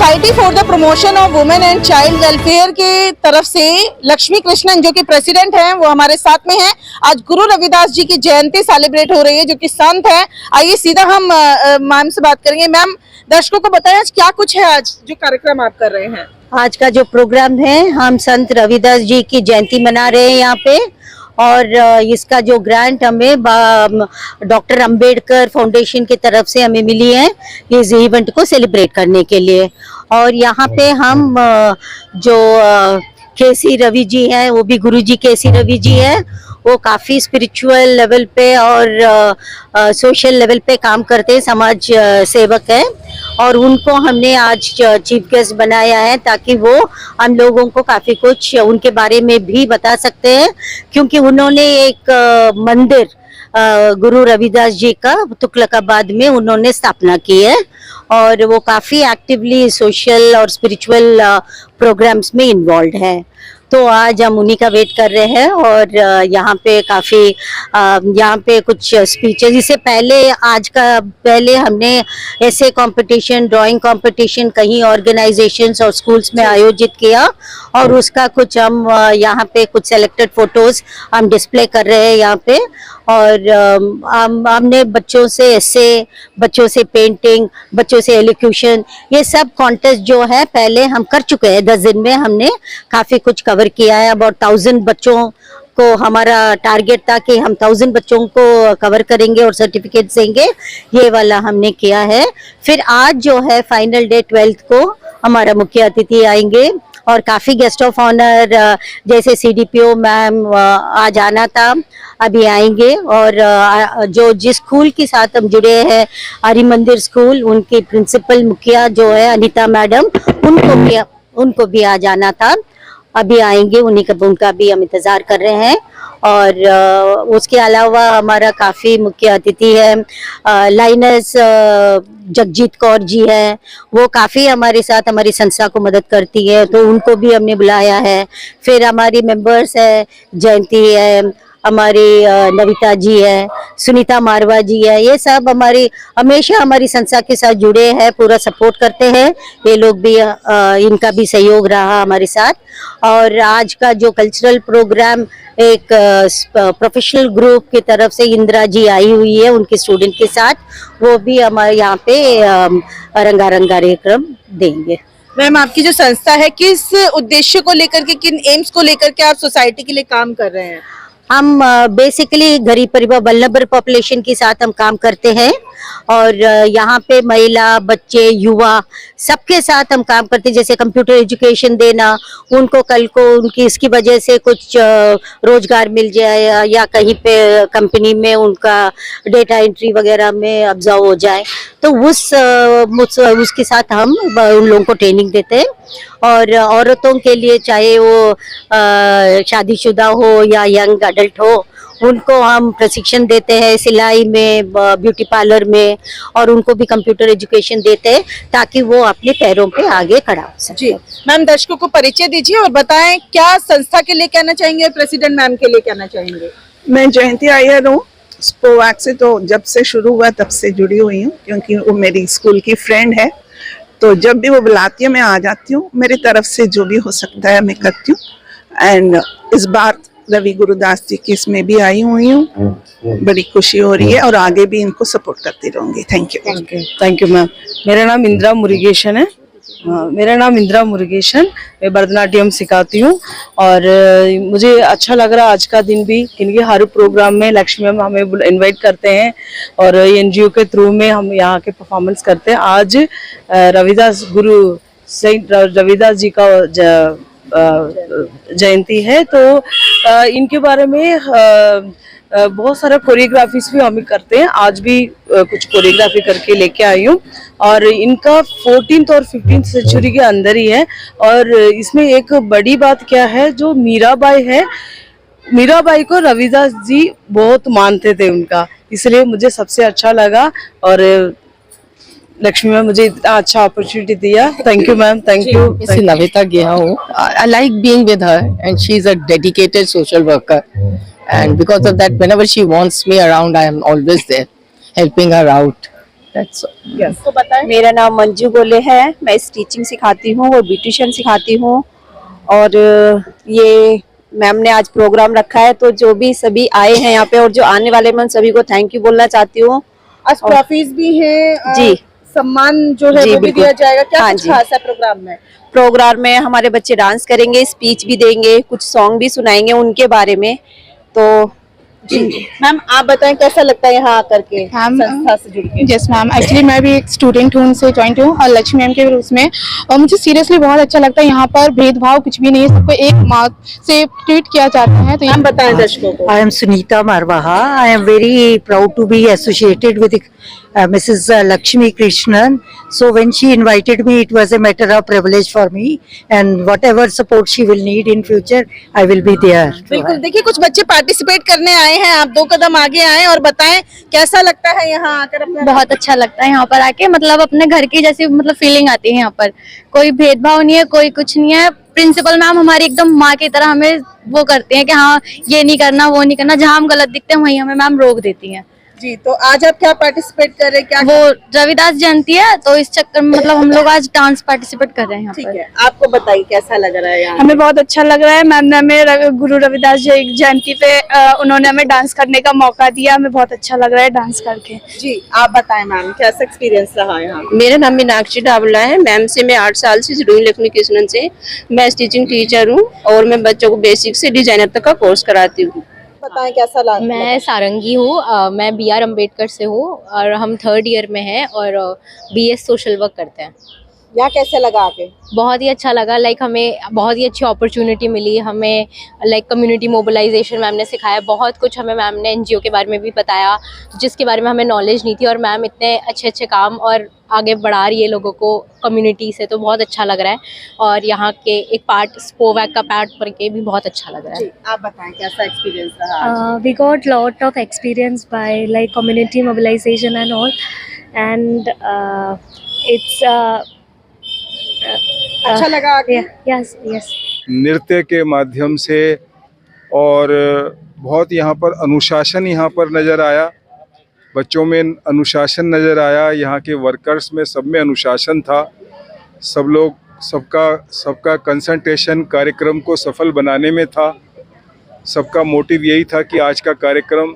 Society for the promotion of women and child welfare के तरफ से लक्ष्मी कृष्णन जो कि प्रेसिडेंट हैं वो हमारे साथ में हैं। आज गुरु रविदास जी की जयंती सेलिब्रेट हो रही है जो कि संत है। आइए सीधा हम मैम से बात करेंगे। मैम, दर्शकों को बताएं आज क्या कुछ है, आज जो कार्यक्रम आप कर रहे हैं। आज का जो प्रोग्राम है, हम संत रविदास जी की जयंती मना रहे हैं यहाँ पे, और इसका जो ग्रांट हमें डॉक्टर अंबेडकर फाउंडेशन की तरफ से हमें मिली है इस इवेंट को सेलिब्रेट करने के लिए। और यहाँ पे हम जो केसी रवि जी हैं, वो भी गुरु जी केसी रवि जी हैं, वो काफ़ी स्पिरिचुअल लेवल पे और सोशल लेवल पे काम करते हैं, समाज सेवक हैं, और उनको हमने आज चीफ गेस्ट बनाया है ताकि वो हम लोगों को काफ़ी कुछ उनके बारे में भी बता सकते हैं, क्योंकि उन्होंने एक मंदिर गुरु रविदास जी का तुगलकाबाद में उन्होंने स्थापना की है, और वो काफ़ी एक्टिवली सोशल और स्पिरिचुअल प्रोग्राम्स में इन्वॉल्व है। तो आज हम उन्हीं का वेट कर रहे हैं, और यहाँ पे काफ़ी यहाँ पे कुछ स्पीचेस, इससे पहले आज का पहले हमने ऐसे कंपटीशन, ड्राइंग कंपटीशन कहीं ऑर्गेनाइजेशंस और स्कूल्स में आयोजित किया, और उसका कुछ हम यहाँ पे कुछ सेलेक्टेड फोटोज हम डिस्प्ले कर रहे हैं यहाँ पे। और हमने बच्चों से ऐसे, बच्चों से पेंटिंग, बच्चों से एलोक्यूशन, ये सब कॉन्टेस्ट जो है पहले हम कर चुके हैं। 10 दिन में हमने काफ़ी कुछ कवर किया है। अबाउट 1000 बच्चों को हमारा टारगेट था कि हम 1000 बच्चों को कवर करेंगे और सर्टिफिकेट देंगे, ये वाला हमने किया है। फिर आज जो है फाइनल डे 12th को हमारा मुख्य अतिथि आएंगे, और काफ़ी गेस्ट ऑफ ऑनर जैसे CDPO मैम आज आना था, अभी आएंगे। और जो जिस स्कूल के साथ हम जुड़े हैं, हरि मंदिर स्कूल, उनकी प्रिंसिपल मुखिया जो है अनीता मैडम, उनको भी आज आना था, अभी आएंगे। उनका भी हम इंतज़ार कर रहे हैं। और उसके अलावा हमारा काफ़ी मुख्य अतिथि है लाइनस जगजीत कौर जी है, वो काफ़ी हमारे साथ हमारी संस्था को मदद करती है, तो उनको भी हमने बुलाया है। फिर हमारी मेंबर्स है, जयंती है, हमारी नविता जी है, सुनीता मारवा जी है, ये सब हमेशा हमारी संस्था के साथ जुड़े हैं, पूरा सपोर्ट करते हैं। ये लोग भी इनका भी सहयोग रहा हमारे साथ। और आज का जो कल्चरल प्रोग्राम एक प्रोफेशनल ग्रुप की तरफ से इंदिरा जी आई हुई है उनके स्टूडेंट के साथ, वो भी हमारे यहाँ पे रंगारंग कार्यक्रम देंगे। मैम, आपकी जो संस्था है किस उद्देश्य को लेकर के, किन एम्स को लेकर के आप सोसाइटी के लिए काम कर रहे हैं? हम बेसिकली गरीब परिवार, वल्नरेबल पॉपुलेशन के साथ हम काम करते हैं, और यहाँ पे महिला, बच्चे, युवा सबके साथ हम काम करते हैं। जैसे कंप्यूटर एजुकेशन देना, उनको कल को उनकी इसकी वजह से कुछ रोजगार मिल जाए, या कहीं पे कंपनी में उनका डेटा एंट्री वगैरह में ऑब्जर्व हो जाए, तो उसके साथ हम उन लोगों को ट्रेनिंग देते हैं। और औरतों के लिए, चाहे वो शादीशुदा हो या यंग अडल्ट हो, उनको हम प्रशिक्षण देते हैं सिलाई में, ब्यूटी पार्लर में, और उनको भी कंप्यूटर एजुकेशन देते हैं ताकि वो अपने पैरों पे आगे खड़ा हो सके। जी मैम, दर्शकों को परिचय दीजिए और बताएं क्या संस्था के लिए कहना चाहेंगे, प्रेसिडेंट मैम के लिए कहना चाहेंगे। मैं जयंती अय्यर हूँ। स्पोवैक से तो जब से शुरू हुआ तब से जुड़ी हुई हूँ, क्योंकि वो मेरी स्कूल की फ्रेंड है, तो जब भी वो बुलाती है मैं आ जाती हूँ। मेरी तरफ से जो भी हो सकता है मैं करती हूँ। एंड इस बार रवि गुरुदास जी की इसमें भी आई हुई हूँ, बड़ी खुशी हो रही है, और आगे भी इनको सपोर्ट करती रहूंगी। Thank you. Thank you ma'am. मेरा नाम इंदिरा मुरुगेशन है। मैं भरतनाट्यम सिखाती हूँ, और मुझे अच्छा लग रहा आज का दिन भी, क्योंकि हर प्रोग्राम में लक्ष्मी मैम हमें इनवाइट करते हैं, और NGO के थ्रू में हम यहाँ के परफॉर्मेंस करते हैं। आज गुरु सेंट रविदास जी का जयंती है, तो इनके बारे में बहुत सारा कोरियोग्राफीज भी हम करते हैं। आज भी कुछ कोरियोग्राफी करके लेके आई हूँ, और इनका 14th और 15th सेंचुरी के अंदर ही है। और इसमें एक बड़ी बात क्या है, जो मीराबाई है, मीराबाई को रविदास जी बहुत मानते थे उनका, इसलिए मुझे सबसे अच्छा लगा। और लक्ष्मी मैम मुझे इतना अच्छा अपॉर्चुनिटी दिया। Thank you ma'am, thank you. मैं नविता गया हूँ। I like being with her, and she is a dedicated social worker, and because of that, whenever she wants me around, I am always there, helping her out. That's all. Yes, तो बताएं। मेरा नाम मंजू गोले है। मैं stitching सिखाती हूँ और ब्यूटिशियन सिखाती हूँ। और ये मैम ने आज प्रोग्राम रखा है, तो जो भी सभी आए हैं यहाँ पे और जो आने वाले, मैं सभी को थैंक यू बोलना चाहती हूँ। आज ट्रॉफीज भी हैं, जी। सम्मान जो है जी, वो भी बिल्कुल। दिया जाएगा। क्या हाँ कुछ जी। खास है प्रोग्राम में? प्रोग्राम में हमारे बच्चे डांस करेंगे, स्पीच भी देंगे, कुछ सॉन्ग भी सुनाएंगे उनके बारे में। तो जी मैम, आप बताएं कैसा लगता है यहाँ आकर के मैम, संस्था से जुड़ के? यस मैम, एक्चुअली मैं भी एक स्टूडेंट हूँ, उनसे जॉइंट हूँ और लक्ष्मी मैम के रूप में। और मुझे सीरियसली बहुत अच्छा लगता है। यहाँ पर भेदभाव कुछ भी नहीं है, सबको एक माँ से ट्रीट किया जाता है। तो मैम बताएं दर्शकों को। I am Sunita Marwaha. I am very proud to be associated with Mrs. Lakshmi Krishnan. So when she invited me, it was a matter of privilege for me. And whatever support she will need in future, I will be there. बिल्कुल, देखिए कुछ बच्चे participate करने आए हैं, आप 2 कदम आगे आए और बताएं कैसा लगता है यहाँ आकर अपना। बहुत अच्छा लगता है यहाँ पर आके, मतलब अपने घर की जैसी मतलब फीलिंग आती है। यहाँ पर कोई भेदभाव नहीं है, कोई कुछ नहीं है। प्रिंसिपल मैम हमारी एकदम माँ की तरह हमें वो करती हैं कि हाँ ये नहीं करना, वो नहीं करना। जहाँ हम गलत दिखते हैं वहीं हमें मैम रोक देती हैं। जी, तो आज आप क्या पार्टिसिपेट कर रहे हैं? क्या वो रविदास जयंती है, तो इस चक्कर में मतलब हम लोग आज डांस पार्टिसिपेट कर रहे हैं यहाँ ठीक पर। है, आपको बताइए कैसा लग रहा है यहाँ? हमें बहुत अच्छा लग रहा है। मैम ने हमें गुरु रविदास जयंती पे उन्होंने हमें डांस करने का मौका दिया। हमें बहुत अच्छा लग रहा है डांस करके। जी, आप बताएं मैम कैसा एक्सपीरियंस रहा यहाँ? मेरा नाम मीनाक्षी डावला है। मैम से मैं 8 साल से जुड़ी हूँ, लक्ष्मी कृष्णन से। मैं स्टिचिंग टीचर हूँ और मैं बच्चों को बेसिक से डिजाइनर तक का कोर्स कराती हूँ। बताएं कैसा लगा? मैं सारंगी हूँ, मैं BR अम्बेडकर से हूँ और हम 3rd ईयर में हैं और BS सोशल वर्क करते हैं। यहाँ कैसे लगा आके? बहुत ही अच्छा लगा। लाइक हमें बहुत ही अच्छी अपॉर्चुनिटी मिली। हमें लाइक कम्युनिटी मोबिलाइजेशन मैम ने सिखाया, बहुत कुछ हमें मैम ने NGO के बारे में भी बताया जिसके बारे में हमें नॉलेज नहीं थी। और मैम इतने अच्छे अच्छे काम और आगे बढ़ा रही है लोगों को कम्युनिटी से, तो बहुत अच्छा लग रहा है। और यहाँ के एक पार्ट स्पोवैक का पार्ट पर के भी बहुत अच्छा लग रहा है। जी, आप बताएं कैसा एक्सपीरियंस रहा आज? We got lot of experience by like community mobilization and all, and it's अच्छा लगा आके? yes. नृत्य के माध्यम से और बहुत यहाँ पर अनुशासन यहाँ पर नज़र आया। बच्चों में अनुशासन नज़र आया, यहाँ के वर्कर्स में सब में अनुशासन था। सब लोग सबका कंसंट्रेशन कार्यक्रम को सफल बनाने में था। सबका मोटिव यही था कि आज का कार्यक्रम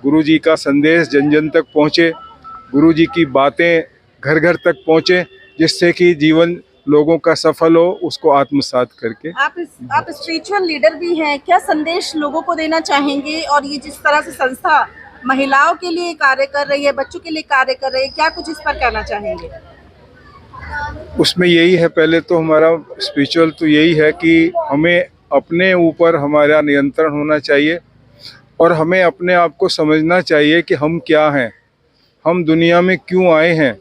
गुरुजी का संदेश जन जन तक पहुँचे, गुरुजी की बातें घर घर तक पहुँचे, जिससे कि जीवन लोगों का सफल हो, उसको आत्मसात करके। आप स्पिरिचुअल लीडर भी हैं, क्या संदेश लोगों को देना चाहेंगे? और ये जिस तरह से संस्था महिलाओं के लिए कार्य कर रही है, बच्चों के लिए कार्य कर रही है, क्या कुछ इस पर कहना चाहेंगे? उसमें यही है, पहले तो हमारा स्पिरिचुअल तो यही है कि हमें अपने ऊपर हमारा नियंत्रण होना चाहिए और हमें अपने आप को समझना चाहिए कि हम क्या हैं, हम दुनिया में क्यों आए हैं,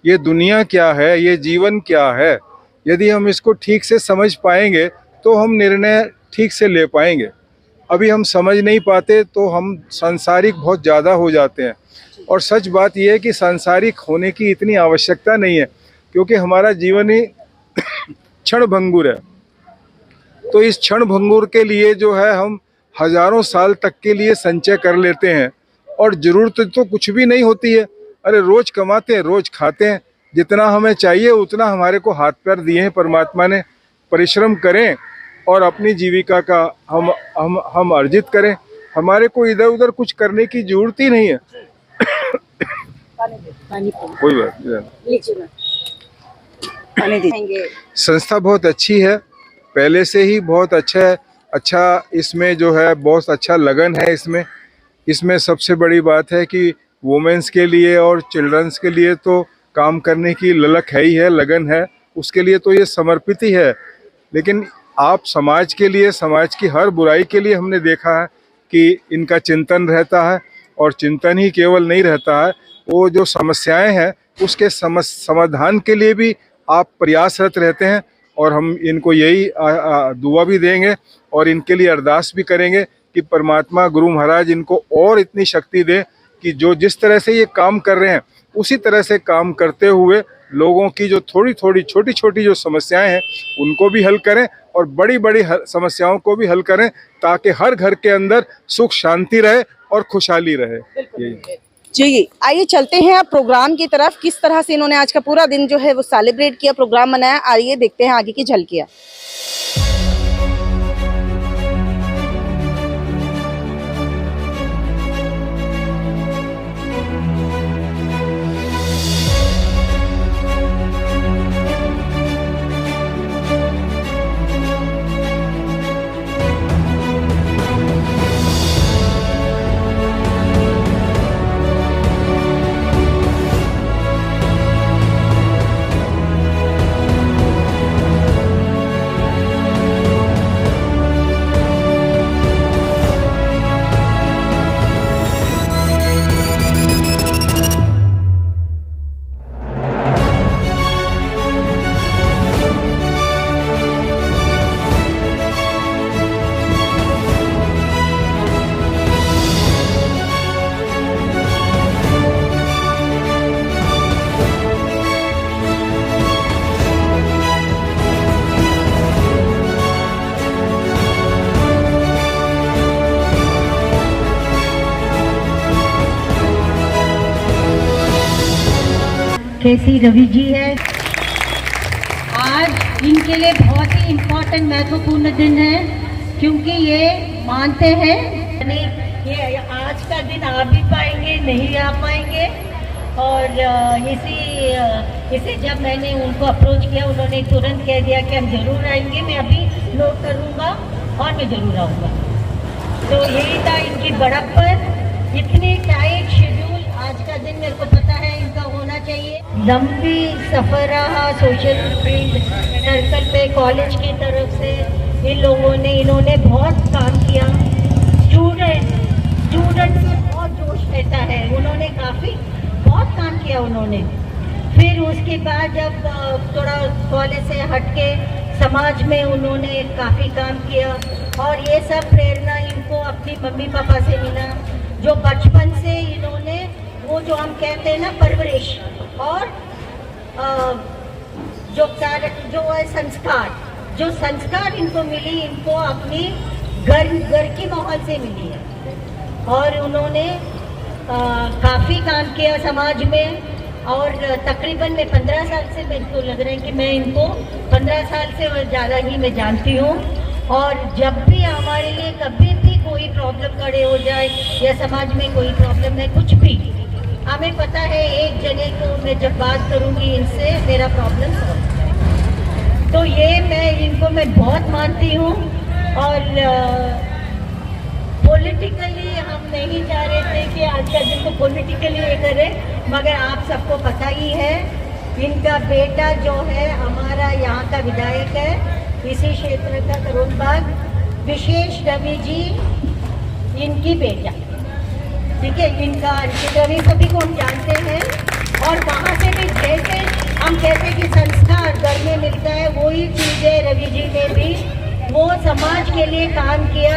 ये दुनिया क्या है, ये जीवन क्या है। यदि हम इसको ठीक से समझ पाएंगे तो हम निर्णय ठीक से ले पाएंगे। अभी हम समझ नहीं पाते तो हम सांसारिक बहुत ज़्यादा हो जाते हैं। और सच बात यह है कि सांसारिक होने की इतनी आवश्यकता नहीं है, क्योंकि हमारा जीवन ही क्षण भंगुर है। तो इस क्षण भंगुर के लिए जो है हम हजारों साल तक के लिए संचय कर लेते हैं और ज़रूरत तो कुछ भी नहीं होती है। अरे रोज कमाते हैं, रोज खाते हैं, जितना हमें चाहिए उतना हमारे को हाथ पैर दिए हैं परमात्मा ने। परिश्रम करें और अपनी जीविका का हम अर्जित करें। हमारे को इधर उधर कुछ करने की जरूरत ही नहीं है। कोई बात नहीं। संस्था बहुत अच्छी है, पहले से ही बहुत अच्छा है। अच्छा इसमें जो है बहुत अच्छा लगन है। इसमें सबसे बड़ी बात है कि वुमेन्स के लिए और चिल्ड्रंस के लिए तो काम करने की ललक है ही है, लगन है, उसके लिए तो ये समर्पित ही है। लेकिन आप समाज के लिए, समाज की हर बुराई के लिए हमने देखा है कि इनका चिंतन रहता है। और चिंतन ही केवल नहीं रहता है, वो जो समस्याएं हैं उसके समाधान के लिए भी आप प्रयासरत रहते हैं। और हम इनको यही दुआ भी देंगे और इनके लिए अरदास भी करेंगे कि परमात्मा गुरु महाराज इनको और इतनी शक्ति दे कि जो जिस तरह से ये काम कर रहे हैं उसी तरह से काम करते हुए लोगों की जो थोड़ी थोड़ी छोटी छोटी जो समस्याएं हैं उनको भी हल करें और बड़ी बड़ी समस्याओं को भी हल करें, ताकि हर घर के अंदर सुख शांति रहे और खुशहाली रहे। जी आइए चलते हैं अब प्रोग्राम की तरफ। किस तरह से इन्होंने आज का पूरा दिन जो है वो सेलिब्रेट किया, प्रोग्राम मनाया, आइए देखते हैं आगे की झलकियाँ। केसी रवि जी है। आज इनके लिए बहुत ही इम्पोर्टेंट महत्वपूर्ण दिन है, क्योंकि ये मानते हैं ये आज का दिन आ भी पाएंगे नहीं आ पाएंगे। और इसे जब मैंने उनको अप्रोच किया, उन्होंने तुरंत कह दिया कि हम जरूर आएंगे, मैं अभी नोट करूँगा और मैं जरूर आऊँगा। तो यही था इनकी बड़प्पन। इतनी टाइट शेड्यूल, आज का दिन मेरे को पता है इनका होना चाहिए। लंबी सफ़र रहा सोशल फील्ड सर्कल पे, कॉलेज की तरफ से इन्होंने बहुत काम किया। स्टूडेंट से बहुत जोश रहता है, उन्होंने बहुत काम किया उन्होंने। फिर उसके बाद जब थोड़ा कॉलेज से हटके समाज में उन्होंने काफ़ी काम किया, और ये सब प्रेरणा इनको अपनी मम्मी पापा से मिला, जो बचपन से इन्होंने वो जो हम कहते हैं ना परवरिश, और जो है संस्कार इनको मिली, इनको अपनी घर की माहौल से मिली है। और उन्होंने काफ़ी काम किया समाज में, और तकरीबन मैं 15 साल से, मेरे को लग रहा है कि मैं इनको 15 साल से ज़्यादा ही मैं जानती हूँ। और जब भी हमारे लिए कभी भी कोई प्रॉब्लम खड़े हो जाए, या समाज में कोई प्रॉब्लम है, कुछ भी, हमें पता है एक जने को मैं जब बात करूँगी इनसे, मेरा प्रॉब्लम सॉल्व हो जाएगा। तो ये मैं बहुत मानती हूँ। और पॉलिटिकली हम नहीं चाह रहे थे कि आज का दिन तो पॉलिटिकली ये करें, मगर आप सबको पता ही है, इनका बेटा जो है हमारा यहाँ का विधायक है, इसी क्षेत्र का करोल बाग, विशेष रवि जी इनकी बेटा, ठीक है। इनका अंकित रवि सभी को हम जानते हैं। और वहाँ से भी जैसे हम कहते हैं कि संस्कार घर में मिलता है, वही चीज़ें रवि जी ने भी, वो समाज के लिए काम किया।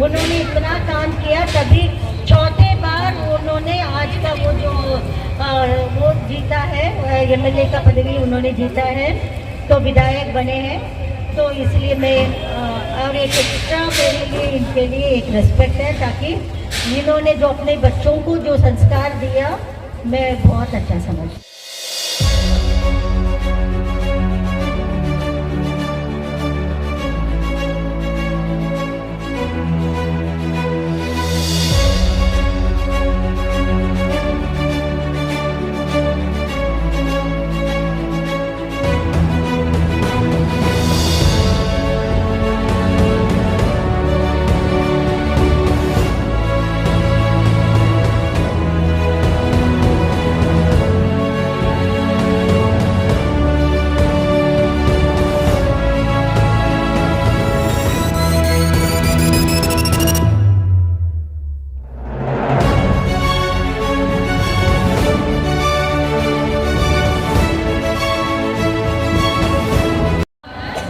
उन्होंने इतना काम किया, तभी चौथे बार उन्होंने आज का वो जीता है, एमएलए का पदवी उन्होंने जीता है, तो विधायक बने हैं। तो इसलिए मैं और एक एक्स्ट्रा मेरे लिए इनके लिए एक रिस्पेक्ट है, ताकि इन्होंने जो अपने बच्चों को जो संस्कार दिया, मैं बहुत अच्छा समझती।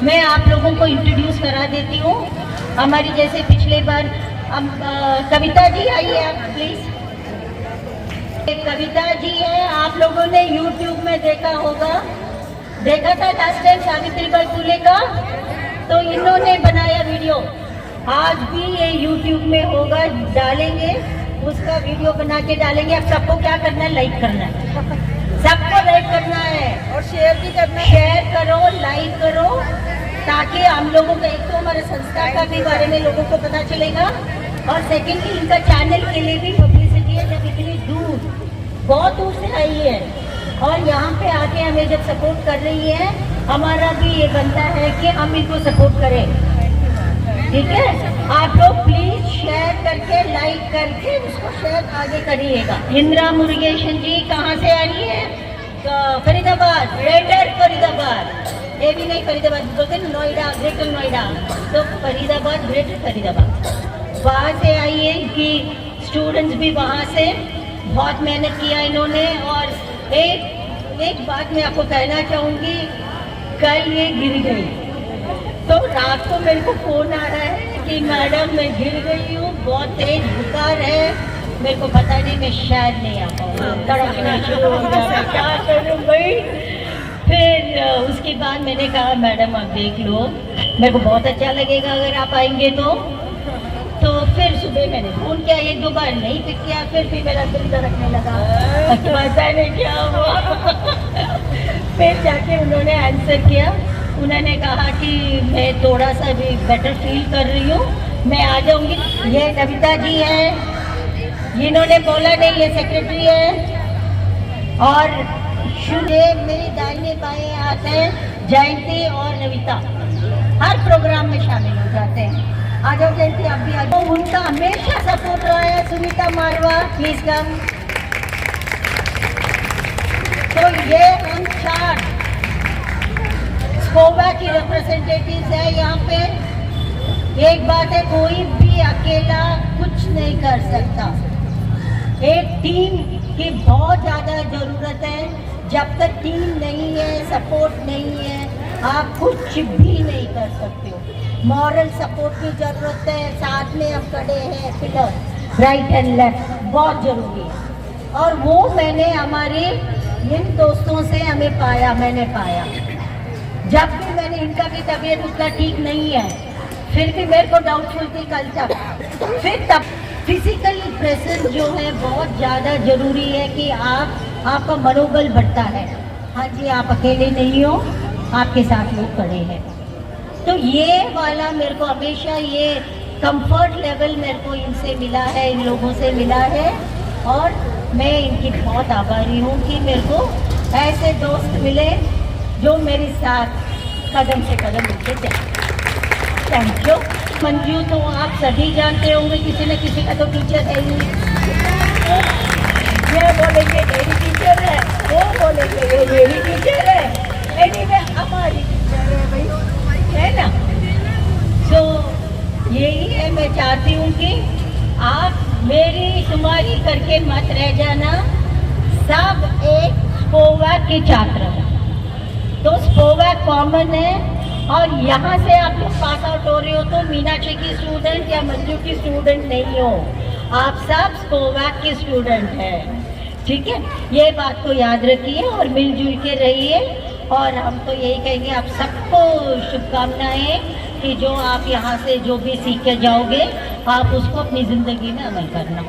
मैं आप लोगों को इंट्रोड्यूस करा देती हूँ। हमारी जैसे पिछले बार कविता जी आइए आप प्लीज। कविता जी है, आप लोगों ने YouTube में देखा था लास्ट टाइम सावित्रीबाई फुले का, तो इन्होंने बनाया वीडियो, आज भी ये YouTube में होगा, डालेंगे। उसका वीडियो बना के डालेंगे। अब सबको क्या करना है, लाइक करना है, सबको लाइक करना है और शेयर भी करना है। शेयर करो, लाइक करो, ताकि हम लोगों को एक तो हमारे संस्था का भी बारे में लोगों को पता चलेगा, और सेकेंडली इनका चैनल के लिए भी पब्लिसिटी है। जब इतनी दूर, बहुत दूर से आई है और यहाँ पे आके हमें जब सपोर्ट कर रही है, हमारा भी ये बनता है कि हम इनको सपोर्ट करें। ठीक है, आप लोग प्लीज शेयर करके, लाइक करके उसको शेयर आगे करिएगा। इंदिरा मुरुगेशन जी कहाँ से आ रही है? फरीदाबाद, ग्रेटर फरीदाबाद, ये भी नहीं फरीदाबाद बोलते, नोएडा, ग्रेटर नोएडा, तो फरीदाबाद, ग्रेटर फरीदाबाद, वहाँ से आई है कि स्टूडेंट्स भी वहाँ से बहुत मेहनत किया इन्होंने। और एक बात मैं आपको कहना चाहूँगी, कल ये गिर गई तो रात को मेरे को फोन आ रहा है कि मैडम मैं गिर गई हूँ, बहुत तेज बुखार है, मेरे को पता नहीं, मैं शायद नहीं आ पाऊँगा, तड़पना शुरू हो गया, क्या करूँ भाई। फिर उसके बाद मैंने कहा मैडम आप देख लो, मेरे को बहुत अच्छा लगेगा अगर आप आएंगे तो फिर सुबह मैंने फ़ोन किया, एक दो बार नहीं पिक किया, फिर भी मेरा दिल धड़कने लगा, पता नहीं क्या हुआ। फिर जाके उन्होंने आंसर किया, उन्होंने कहा कि मैं थोड़ा सा भी बेटर फील कर रही हूँ, मैं आ जाऊँगी। ये नविता जी हैं, इन्होंने बोला नहीं, ये सेक्रेटरी है। और मेरे दाहिने बाएं आते हैं जयंती और नविता, हर प्रोग्राम में शामिल हो जाते हैं। आ जाओ जयंती, आप भी आ जाओ। उनका हमेशा सपोर्ट रहा है। सुनीता मारवा, प्लीज कम। तो ये हम 4 स्पोवा की रिप्रेजेंटेटिव्स है यहाँ पे। एक बात है, कोई भी अकेला कुछ नहीं कर सकता, एक टीम की बहुत ज़्यादा ज़रूरत है। जब तक टीम नहीं है, सपोर्ट नहीं है, आप कुछ भी नहीं कर सकते हो। मॉरल सपोर्ट की ज़रूरत है, साथ में हम खड़े हैं, पिलर राइट एंड लेफ्ट, बहुत ज़रूरी है। और वो मैंने हमारे इन दोस्तों से मैंने पाया। जब भी मैंने, इनका भी तबीयत उतना ठीक नहीं है, फिर भी मेरे को डाउटफुल थी कल तक। फिर तब फिजिकल प्रेजेंस जो है बहुत ज़्यादा ज़रूरी है कि आपका मनोबल बढ़ता है। हाँ जी, आप अकेले नहीं हो, आपके साथ लोग खड़े हैं। तो ये वाला मेरे को हमेशा ये कंफर्ट लेवल मेरे को इनसे मिला है, इन लोगों से मिला है। और मैं इनकी बहुत आभारी हूँ कि मेरे को ऐसे दोस्त मिले जो मेरे साथ कदम से कदम मिलके जाए। Thank you. मंजू तो आप सभी जानते होंगे, किसी न किसी का तो टीचर है ही। ये बोलेंगे मेरी टीचर है, वो बोलेंगे ये मेरी टीचर है, एनीवे हमारी टीचर है भाई, है ना। तो यही है, मैं चाहती हूँ कि आप मेरी तुम्हारी करके मत रह जाना, सब एक स्पोवा के छात्र हैं। तो स्पोवा कॉमन है, और यहाँ से आप लोग पास आउट हो रहे हो तो मीनाक्षी की स्टूडेंट या मंजू की स्टूडेंट नहीं हो, आप सब स्पोवा के स्टूडेंट हैं। ठीक है, ये बात को याद रखिए और मिलजुल के रहिए। और हम तो यही कहेंगे, आप सबको शुभकामनाएं कि जो आप यहाँ से जो भी सीख के जाओगे, आप उसको अपनी ज़िंदगी में अमल करना।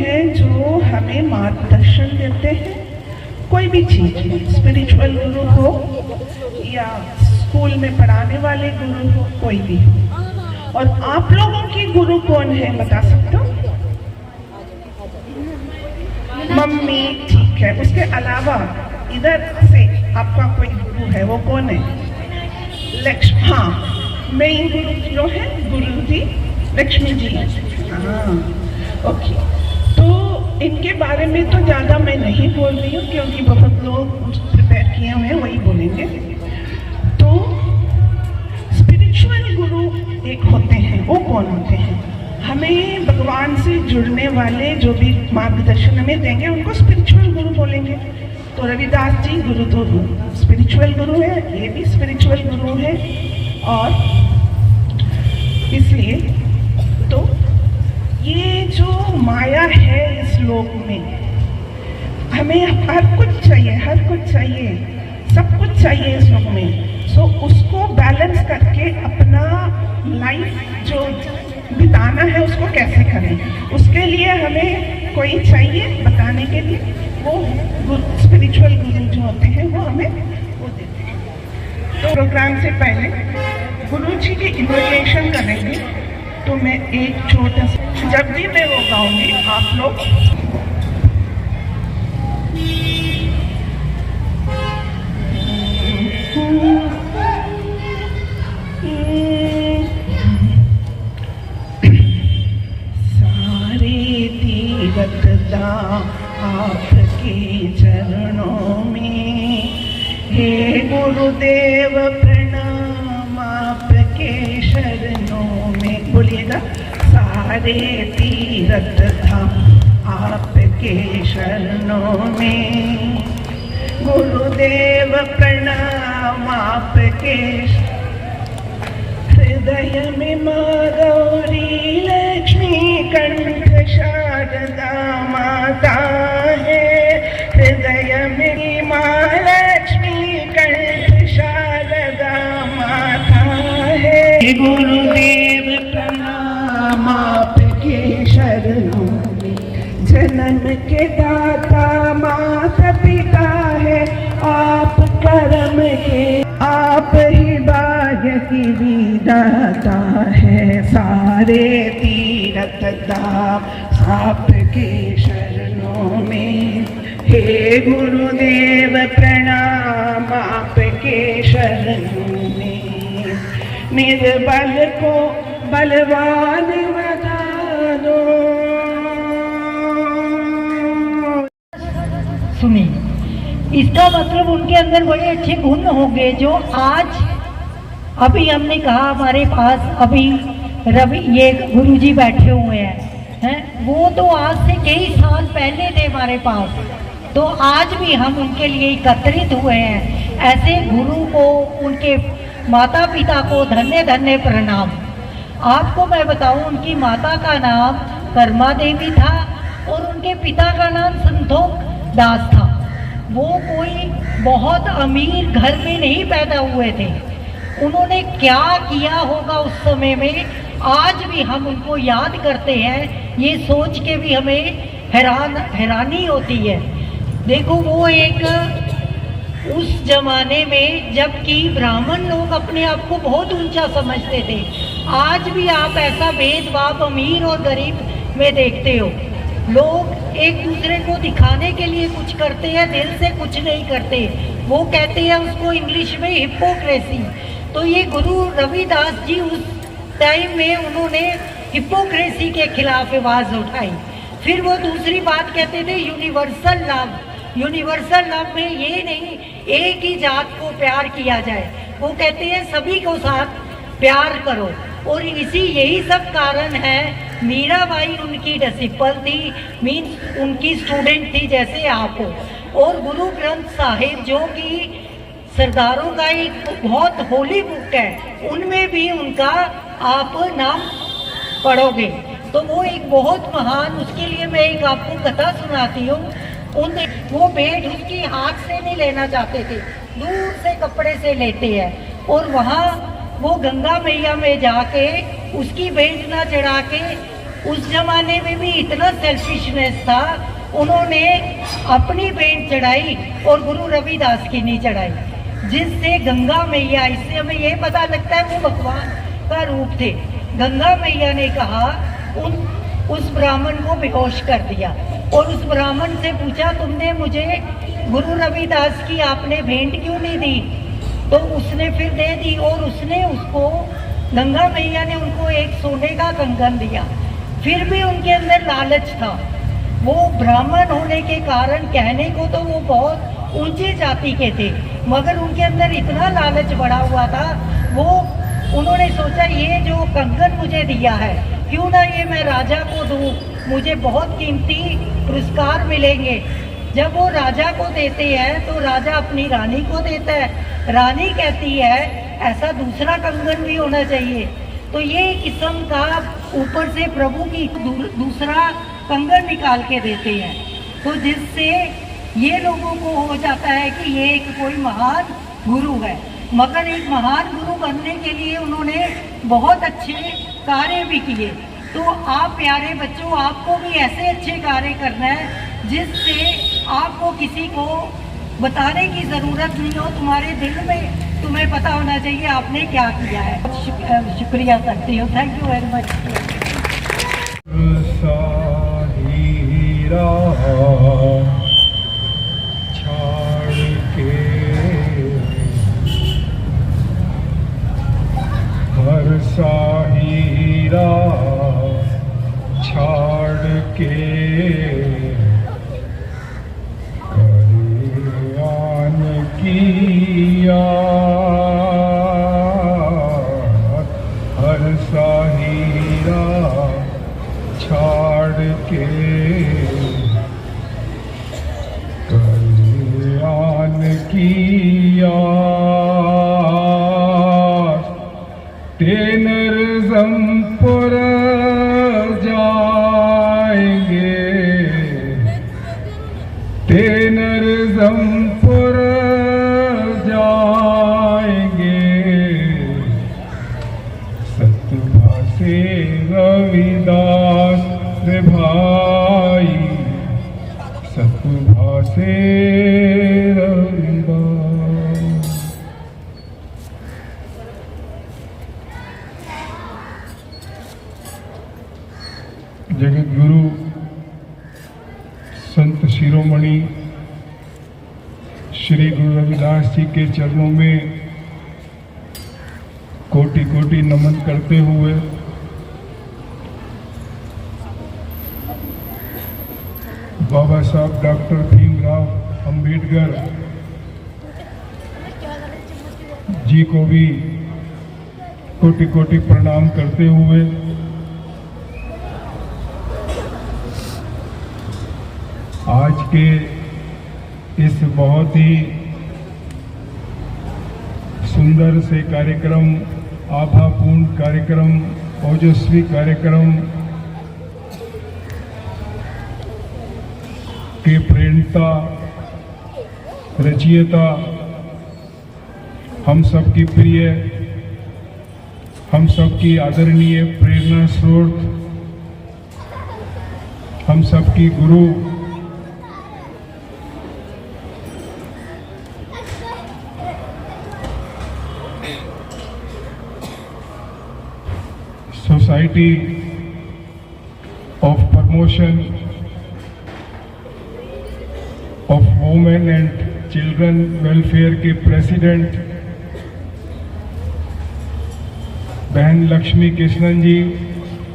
हैं जो हमें मार्गदर्शन देते हैं, कोई भी चीज में, स्पिरिचुअल गुरु हो या स्कूल में पढ़ाने वाले गुरु हो, कोई भी हो। और आप लोगों की गुरु कौन है बता सकते हो? मम्मी, ठीक है। उसके अलावा इधर से आपका कोई गुरु है, वो कौन है? लक्ष्मी। हाँ, मेन गुरु जो है गुरु जी लक्ष्मी जी। हाँ, ओके। तो इनके बारे में तो ज़्यादा मैं नहीं बोल रही हूँ क्योंकि बहुत लोग प्रिपेयर किए हुए हैं, वही बोलेंगे। तो स्पिरिचुअल गुरु एक होते हैं, वो कौन होते हैं? हमें भगवान से जुड़ने वाले जो भी मार्गदर्शन हमें देंगे उनको स्पिरिचुअल गुरु बोलेंगे। तो रविदास जी गुरु तो स्पिरिचुअल गुरु है, ये भी स्पिरिचुअल गुरु है। और इसलिए तो ये जो माया है इस लोक में, हमें हर कुछ चाहिए, हर कुछ चाहिए, सब कुछ चाहिए इस लोक में। सो उसको बैलेंस करके अपना लाइफ जो बिताना है उसको कैसे करें, उसके लिए हमें कोई चाहिए बताने के लिए। वो स्पिरिचुअल गुरु जो होते हैं वो हमें वो देते हैं। तो प्रोग्राम से पहले गुरु जी की इन्विटेशन करेंगे, तो मैं एक छोटा सा, जब भी मैं वो गाऊंगी आप लोग सारे तीरथ दाम आपके चरणों में, हे गुरुदेव प्रणाम आपके शरणों में। बोलिएगा, सारे तीरथ धाम आपके शरणों में, गुरुदेव प्रणाम आपके। हृदय में माँ गौरी लक्ष्मी कंठ शारदा माता है, हृदय में माँ लक्ष्मी कंठ शारदा माता है। गुरुदेव प्रणाम आपके शरणों में, जन्म के दाता माता पिता है आप, कर्म के आप ही भाग्य की विधाता है। सारे तीरथ धाम आपके शरणों में, हे गुरुदेव प्रणाम आपके शरणों में। निर्बल को बलवान बना दो। सुनी, इसका मतलब उनके अंदर बड़े अच्छे गुण होंगे जो आज अभी हमने कहा हमारे पास अभी रवि ये गुरुजी बैठे हुए हैं, वो तो आज से कई साल पहले थे हमारे पास, तो आज भी हम उनके लिए एकत्रित हुए हैं। ऐसे गुरु को, उनके माता पिता को धन्य धन्य प्रणाम। आपको मैं बताऊं, उनकी माता का नाम कर्मा देवी था और उनके पिता का नाम संतोष दास था। वो कोई बहुत अमीर घर में नहीं पैदा हुए थे। उन्होंने क्या किया होगा उस समय में, आज भी हम उनको याद करते हैं, ये सोच के भी हमें हैरानी होती है। देखो, वो एक उस जमाने में जबकि ब्राह्मण लोग अपने आप को बहुत ऊंचा समझते थे, आज भी आप ऐसा भेदभाव अमीर और गरीब में देखते हो। लोग एक दूसरे को दिखाने के लिए कुछ करते हैं, दिल से कुछ नहीं करते। वो कहते हैं उसको इंग्लिश में हिपोक्रेसी। तो ये गुरु रविदास जी उस टाइम में उन्होंने हिपोक्रेसी के खिलाफ आवाज़ उठाई। फिर वो दूसरी बात कहते थे यूनिवर्सल लव। यूनिवर्सल लव में ये नहीं एक ही जात को प्यार किया जाए, वो कहते हैं सभी को साथ प्यार करो। और इसी यही सब कारण है, मीराबाई उनकी डिसिपल थी, मीन्स उनकी स्टूडेंट थी जैसे आप हो। और गुरु ग्रंथ साहिब जो कि सरदारों का एक बहुत होली बुक है, उनमें भी उनका आप नाम पढ़ोगे तो वो एक बहुत महान, उसके लिए मैं एक आपको कथा सुनाती हूँ। वो बेट उसकी हाथ से नहीं लेना चाहते थे, दूर से कपड़े से लेते हैं और वहाँ वो गंगा मैया में जाके उसकी भेंट ना चढ़ा के उस जमाने में भी इतना सेल्फिशनेस था, उन्होंने अपनी बेंच चढ़ाई और गुरु रविदास की नहीं चढ़ाई, जिससे गंगा मैया, इससे हमें ये पता लगता है वो भगवान का रूप थे। गंगा मैया ने कहा उस ब्राह्मण को बेहोश कर दिया और उस ब्राह्मण से पूछा, तुमने मुझे गुरु रविदास की आपने भेंट क्यों नहीं दी? तो उसने फिर दे दी और उसने उसको, गंगा मैया ने उनको एक सोने का कंगन दिया। फिर भी उनके अंदर लालच था, वो ब्राह्मण होने के कारण कहने को तो वो बहुत ऊंची जाति के थे, मगर उनके अंदर इतना लालच बढ़ा हुआ था, वो उन्होंने सोचा ये जो कंगन मुझे दिया है क्यों ना ये मैं राजा को दूं, मुझे बहुत कीमती पुरस्कार मिलेंगे। जब वो राजा को देते हैं तो राजा अपनी रानी को देता है, रानी कहती है ऐसा दूसरा कंगन भी होना चाहिए। तो ये किस्म का ऊपर से प्रभु की दूसरा कंगन निकाल के देते हैं, तो जिससे ये लोगों को हो जाता है कि ये एक कोई महान गुरु है। मगर एक महान गुरु बनने के लिए उन्होंने बहुत अच्छे कार्य भी किए। तो आप प्यारे बच्चों, आपको भी ऐसे अच्छे कार्य करना है जिससे आपको किसी को बताने की ज़रूरत नहीं हो, तुम्हारे दिल में तुम्हें पता होना चाहिए आपने क्या किया है। शुक्रिया करती हूँ, थैंक यू वेरी मच। हीरा छाड़ के करियान किया, हर सा हीरा छाड़ के करियान किया, तेनर जमपुर जाएंगे, तेनर जमपुर जाएंगे, सतभाषे रविदास रे भाई, सतभाषे रविदास। जगत गुरु संत शिरोमणि श्री गुरु रविदास जी के चरणों में कोटि कोटि नमन करते हुए बाबा साहब डॉक्टर भीमराव अंबेडकर जी को भी कोटि कोटि प्रणाम करते हुए आज के इस बहुत ही सुंदर से कार्यक्रम, आभापूर्ण कार्यक्रम, ओजस्वी कार्यक्रम के प्रेरणता, रचयिता, हम सबकी प्रिय, हम सबकी आदरणीय प्रेरणा स्रोत, हम सबकी गुरु society of promotion of women and children welfare के प्रेसिडेंट बहन लक्ष्मी कृष्णन जी,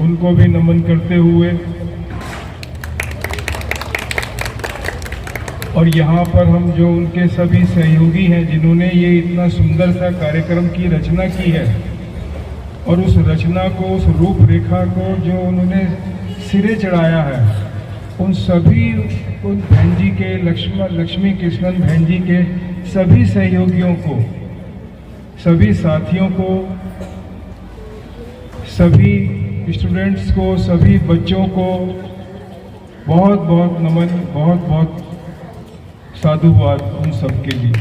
उनको भी नमन करते हुए, और यहाँ पर हम जो उनके सभी सहयोगी हैं जिन्होंने ये इतना सुंदर सा कार्यक्रम की रचना की है, और उस रचना को, उस रूपरेखा को जो उन्होंने सिरे चढ़ाया है, उन सभी, उन बहन जी के, लक्ष्मी कृष्णन बहन जी के सभी सहयोगियों को, सभी साथियों को, सभी स्टूडेंट्स को, सभी बच्चों को बहुत बहुत नमन, बहुत बहुत साधुवाद उन सब के लिए।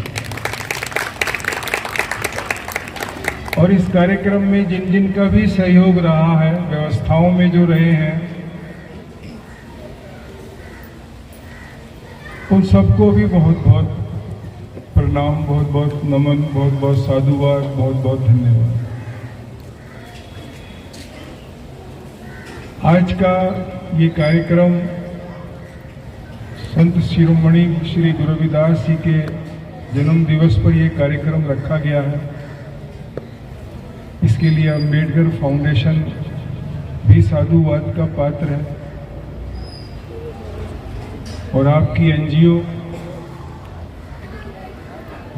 और इस कार्यक्रम में जिन जिन का भी सहयोग रहा है, व्यवस्थाओं में जो रहे हैं, उन सबको भी बहुत बहुत प्रणाम, बहुत बहुत नमन, बहुत बहुत साधुवाद, बहुत बहुत धन्यवाद। आज का ये कार्यक्रम संत शिरोमणि श्री गुरु रविदास जी के जन्म दिवस पर यह कार्यक्रम रखा गया है। इसके लिए अम्बेडकर फाउंडेशन भी साधुवाद का पात्र है और आपकी एनजीओ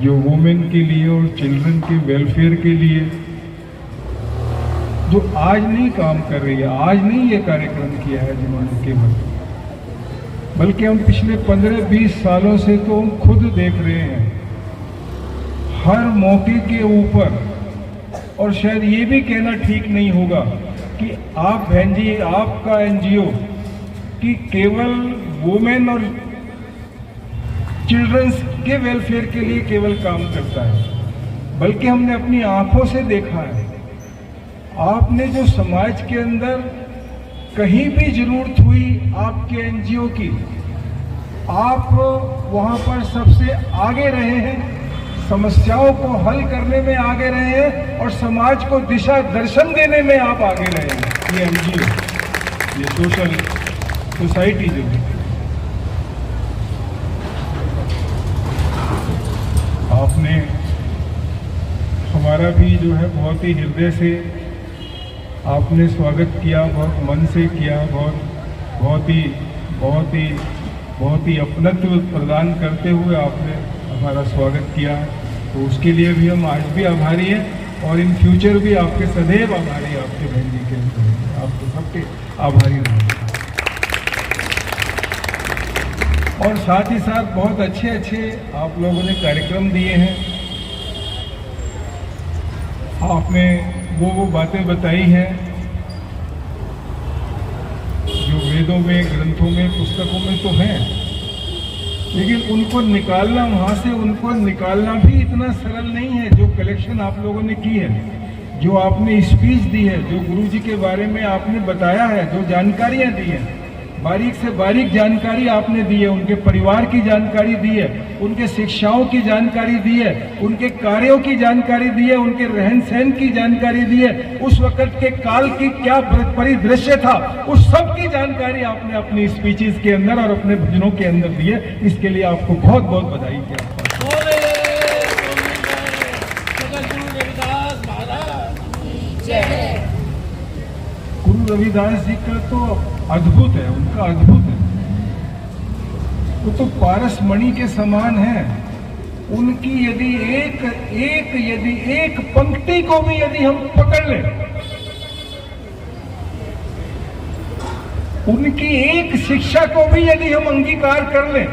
जो वुमेन के लिए और चिल्ड्रन के वेलफेयर के लिए जो आज नहीं काम कर रही है, आज नहीं ये कार्यक्रम किया है जिन्होंने केवल, बल्कि हम पिछले 15-20 सालों से तो हम खुद देख रहे हैं हर मौके के ऊपर। और शायद ये भी कहना ठीक नहीं होगा कि आप बहन जी, आपका एनजीओ कि केवल वुमेन और चिल्ड्रंस के वेलफेयर के लिए केवल काम करता है, बल्कि हमने अपनी आंखों से देखा है आपने जो समाज के अंदर कहीं भी जरूरत हुई आपके एनजीओ की, आप वहां पर सबसे आगे रहे हैं, समस्याओं को हल करने में आगे रहे हैं और समाज को दिशा दर्शन देने में आप आगे रहे हैं। ये एनजीओ, ये सोशल सोसाइटी जो है, आपने हमारा भी जो है बहुत ही हृदय से आपने स्वागत किया, बहुत मन से किया, बहुत ही अपनत्व प्रदान करते हुए आपने हमारा स्वागत किया। तो उसके लिए भी हम आज भी आभारी हैं और इन फ्यूचर भी आपके सदैव आभारी, आपके बहन जी के आपको सबके आभारी रहेंगे। और साथ ही साथ बहुत अच्छे आप लोगों ने कार्यक्रम दिए हैं। आपने वो बातें बताई हैं जो वेदों में, ग्रंथों में, पुस्तकों में तो हैं, लेकिन उनको निकालना, वहाँ से उनको निकालना भी इतना सरल नहीं है। जो कलेक्शन आप लोगों ने की है, जो आपने स्पीच दी है, जो गुरुजी के बारे में आपने बताया है, जो जानकारियाँ दी हैं, बारीक से बारीक जानकारी आपने दी है, उनके परिवार की जानकारी दी है, उनके शिक्षाओं की जानकारी दी है, उनके कार्यों की जानकारी दी है, उनके रहन सहन की जानकारी दी है, उस वक्त के काल की क्या परिदृश्य था, उस सब की जानकारी आपने अपनी स्पीचेस के अंदर और अपने भजनों के अंदर दी है। इसके लिए आपको बहुत बहुत बधाई है। गुरु रविदास जी का तो अद्भुत है, उनका अद्भुत है, वो तो पारस मणि के समान है। उनकी यदि एक पंक्ति को भी यदि हम पकड़ लें, उनकी एक शिक्षा को भी यदि हम अंगीकार कर लें,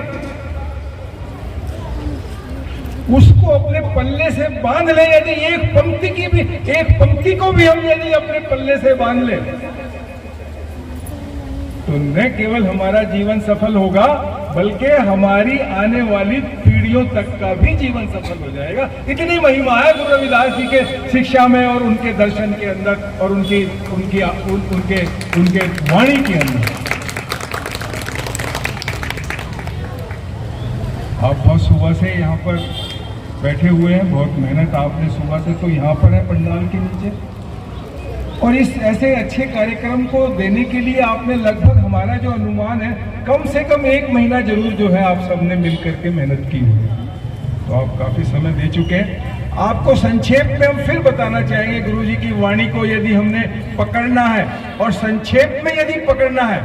उसको अपने पल्ले से बांध लें, यदि एक पंक्ति को भी हम यदि अपने पल्ले से बांध लें, तो न केवल हमारा जीवन सफल होगा, बल्कि हमारी आने वाली पीढ़ियों तक का भी जीवन सफल हो जाएगा। इतनी महिमा है गुरु रविदास जी के शिक्षा में और उनके दर्शन के अंदर और उनके वाणी के अंदर। आप बहुत सुबह से यहाँ पर बैठे हुए हैं, बहुत मेहनत आपने सुबह से तो यहाँ पर है पंडाल के नीचे, और इस ऐसे अच्छे कार्यक्रम को देने के लिए आपने लगभग, हमारा जो अनुमान है, कम से कम 1 महीना जरूर जो है आप सबने मिल करके मेहनत की हुई। तो आप काफी समय दे चुके हैं। आपको संक्षेप में हम फिर बताना चाहेंगे, गुरुजी की वाणी को यदि हमने पकड़ना है और संक्षेप में यदि पकड़ना है,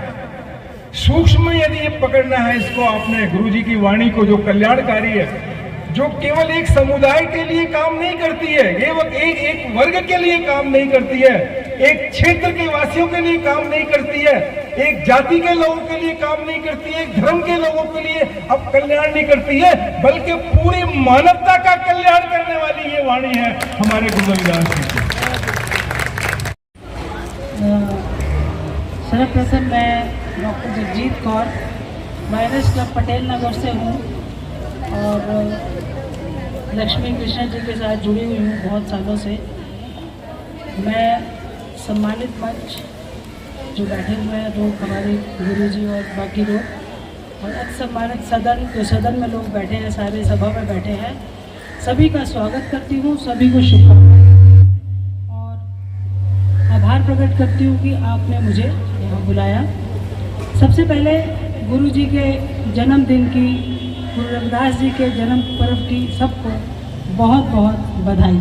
सूक्ष्म यदि ये पकड़ना है इसको, आपने गुरुजी की वाणी को जो कल्याणकारी है, जो केवल एक समुदाय के लिए काम नहीं करती है, ये वो एक वर्ग के लिए काम नहीं करती है, एक क्षेत्र के वासियों के लिए काम नहीं करती है, एक जाति के लोगों के लिए काम नहीं करती है, एक धर्म के लोगों के लिए अब कल्याण नहीं करती है, बल्कि पूरी मानवता का कल्याण करने वाली ये वाणी है हमारे गुरु रविदास जी की। सर्वप्रथम मैं डॉक्टर जगजीत कौर माइनस क्लब पटेल नगर से हूँ और लक्ष्मी कृष्ण जी के साथ जुड़ी हुई हूँ बहुत सालों से। मैं सम्मानित मंच जो बैठे हुए हैं लोग, हमारे गुरुजी और बाकी लोग, और सम्मानित सदन, जो सदन में लोग बैठे हैं, सारे सभा में बैठे हैं, सभी का स्वागत करती हूँ, सभी को शुभकामनाएं और आभार प्रकट करती हूँ कि आपने मुझे यहाँ बुलाया। सबसे पहले गुरु जी के जन्मदिन की, गुरु रविदास जी के जन्म पर्व की सबको बहुत बहुत बधाई।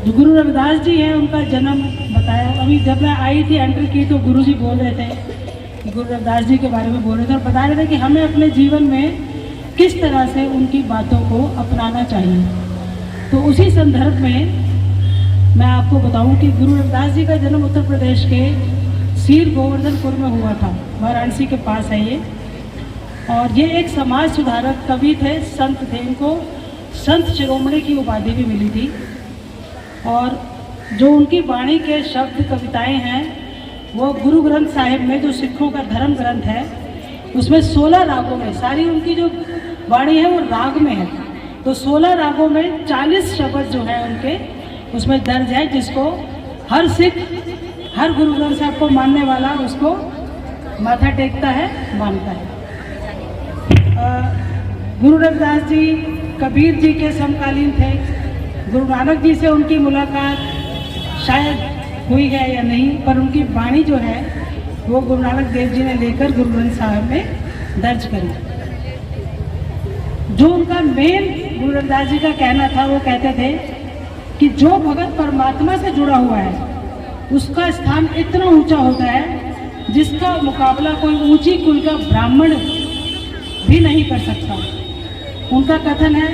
जो गुरु रविदास जी हैं उनका जन्म बताया। अभी जब मैं आई थी, एंट्री की, तो गुरु जी बोल रहे थे, गुरु रविदास जी के बारे में बोल रहे थे और बता रहे थे कि हमें अपने जीवन में किस तरह से उनकी बातों को अपनाना चाहिए। तो उसी संदर्भ में मैं आपको बताऊं कि गुरु रविदास जी का जन्म उत्तर प्रदेश के सीर गोवर्धनपुर में हुआ था, वाराणसी के पास है ये। और ये एक समाज सुधारक कवि थे, संत थे, इनको संत शिरोमणि की उपाधि भी मिली थी। और जो उनकी वाणी के शब्द कविताएं हैं वो गुरु ग्रंथ साहिब में, जो सिखों का धर्म ग्रंथ है, उसमें 16 रागों में, सारी उनकी जो वाणी है वो राग में है। तो 16 रागों में 40 शब्द जो है उनके उसमें दर्ज है, जिसको हर सिख, हर गुरु ग्रंथ साहब को मानने वाला उसको माथा टेकता है, मानता है। गुरु रविदास जी कबीर जी के समकालीन थे। गुरु नानक जी से उनकी मुलाकात शायद हुई है या नहीं, पर उनकी वाणी जो है वो गुरु नानक देव जी ने लेकर गुरु ग्रंथ साहिब में दर्ज करी। जो उनका मेन गुरु रविदास जी का कहना था, वो कहते थे कि जो भगत परमात्मा से जुड़ा हुआ है उसका स्थान इतना ऊंचा होता है जिसका मुकाबला कोई ऊंची कुल का ब्राह्मण भी नहीं कर सकता। उनका कथन है,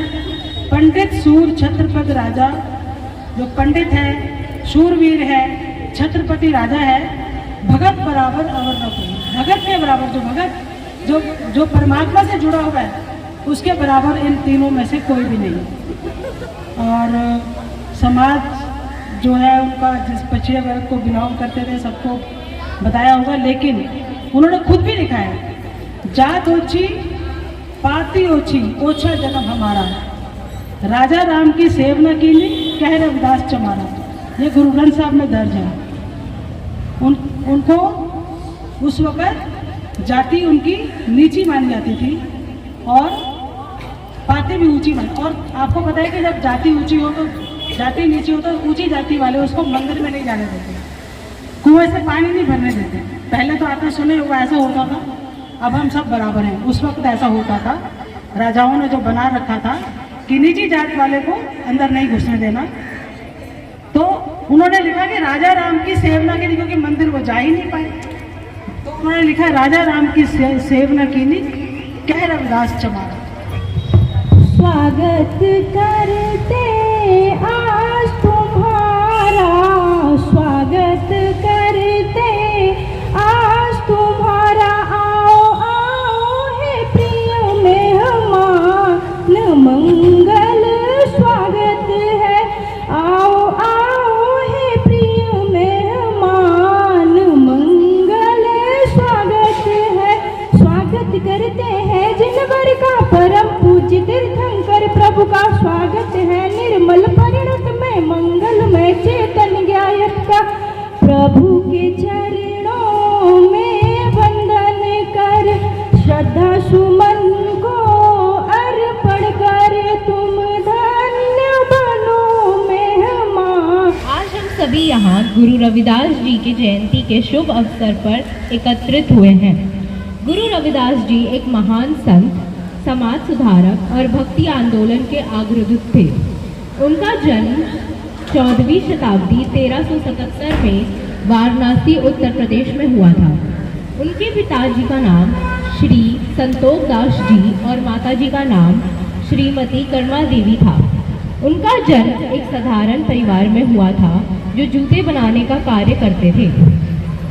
पंडित सूर छत्रपति राजा, जो पंडित है, शूरवीर है, छत्रपति राजा है, भगत बराबर और न कोई। भगत के बराबर, जो भगत जो परमात्मा से जुड़ा हुआ है उसके बराबर इन तीनों में से कोई भी नहीं। और समाज जो है उनका, जिस पिछड़े वर्ग को बिलोंग करते थे, सबको बताया होगा, लेकिन उन्होंने खुद भी लिखा है, जात ओछी पाती ओछी, ओछा जन्म हमारा, राजा राम की सेव न कीनी, कह रविदास चमारा। ये गुरु ग्रंथ साहब में दर्ज है। उनको उस वक़्त जाति उनकी नीची मानी जाती थी और पाते भी ऊंची मानी। और आपको पता है कि जब जाति ऊंची हो तो, जाति नीची हो तो ऊंची जाति वाले उसको मंदिर में नहीं जाने देते, कुएं से पानी नहीं भरने देते। पहले तो आपने सुने होगा ऐसा होता था, अब हम सब बराबर हैं। उस वक्त ऐसा होता था, राजाओं ने जो बना रखा था कि निजी जात वाले को अंदर नहीं घुसने देना। तो उन्होंने लिखा कि राजा राम की सेवना की, क्योंकि मंदिर वो जा ही नहीं पाए, तो उन्होंने लिखा राजा राम की सेवना की नहीं, कह रविदास चमारा। स्वागत करते आज तुम्हारा, स्वागत करते आज तुम्हारा, आओ आओ है प्रिय मेहमान, मंगल स्वागत है, आओ आओ है प्रिय मेहमान, मंगल स्वागत है। स्वागत करते हैं जिनवर का परम पूज्य तीर्थंकर प्रभु का, स्वागत है निर्मल परिणत में मंगल में चेतन ज्ञायक का, प्रभु के चरणों में वंदन कर, श्रद्धा सुमन को अर्पण कर, तुम धन्य बनो मेहमान। आज हम सभी यहाँ गुरु रविदास जी की जयंती के शुभ अवसर पर एकत्रित हुए हैं। गुरु रविदास जी एक महान संत, समाज सुधारक और भक्ति आंदोलन के अग्रदूत थे। उनका जन्म 14वीं शताब्दी 1377 में वाराणसी उत्तर प्रदेश में हुआ था। उनके पिताजी का नाम श्री संतोष दास जी और माताजी का नाम श्रीमती कर्मा देवी था। उनका जन्म एक साधारण परिवार में हुआ था जो जूते बनाने का कार्य करते थे।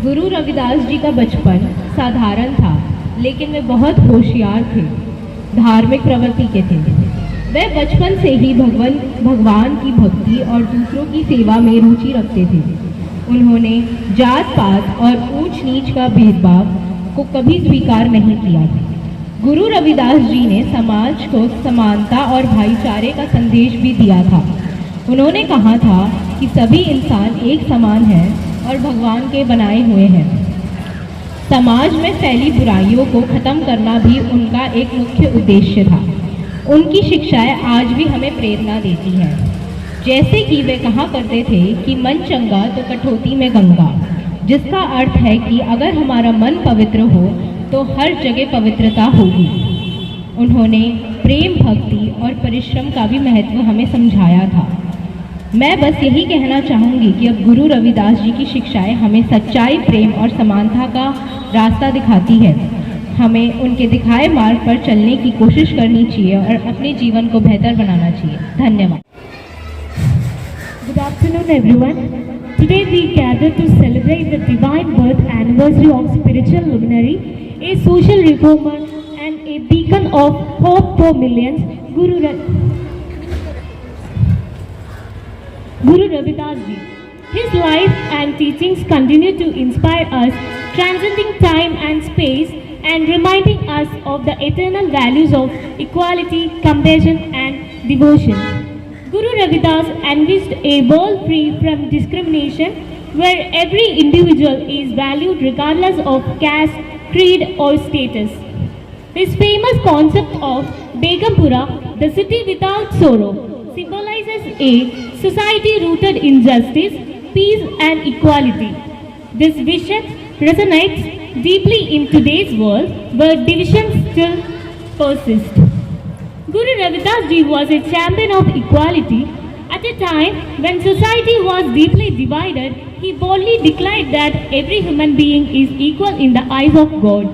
गुरु रविदास जी का बचपन साधारण था, लेकिन वे बहुत होशियार थे, धार्मिक प्रवृत्ति के थे। वे बचपन से ही भगवान की भक्ति और दूसरों की सेवा में रुचि रखते थे। उन्होंने जात पात और ऊंच नीच का भेदभाव को कभी स्वीकार नहीं किया। गुरु रविदास जी ने समाज को समानता और भाईचारे का संदेश भी दिया था। उन्होंने कहा था कि सभी इंसान एक समान हैं और भगवान के बनाए हुए हैं। समाज में फैली बुराइयों को खत्म करना भी उनका एक मुख्य उद्देश्य था। उनकी शिक्षाएं आज भी हमें प्रेरणा देती हैं। जैसे कि वे कहा करते थे कि मन चंगा तो कठौती में गंगा, जिसका अर्थ है कि अगर हमारा मन पवित्र हो तो हर जगह पवित्रता होगी। उन्होंने प्रेम, भक्ति और परिश्रम का भी महत्व हमें समझाया था। मैं बस यही कहना चाहूँगी कि अब गुरु रविदास जी की शिक्षाएं हमें सच्चाई, प्रेम और समानता का रास्ता दिखाती है। हमें उनके दिखाए मार्ग पर चलने की कोशिश करनी चाहिए और अपने जीवन को बेहतर बनाना चाहिए। धन्यवाद। Good afternoon, everyone. Today we gather to celebrate the divine birth anniversary of spiritual luminary, a social reformer and a beacon of hope for millions, Guru Ravidas Ji. His life and teachings continue to inspire us, transcending time and space and reminding us of the eternal values of equality, compassion and devotion. Guru Ravidas envisioned a world free from discrimination, where every individual is valued regardless of caste, creed or status. His famous concept of Begumpura, the city without sorrow, symbolizes a society rooted in justice, peace and equality. This vision resonates deeply in today's world where divisions still persist. Guru Ravidas Ji was a champion of equality. At a time when society was deeply divided, he boldly declared that every human being is equal in the eyes of God.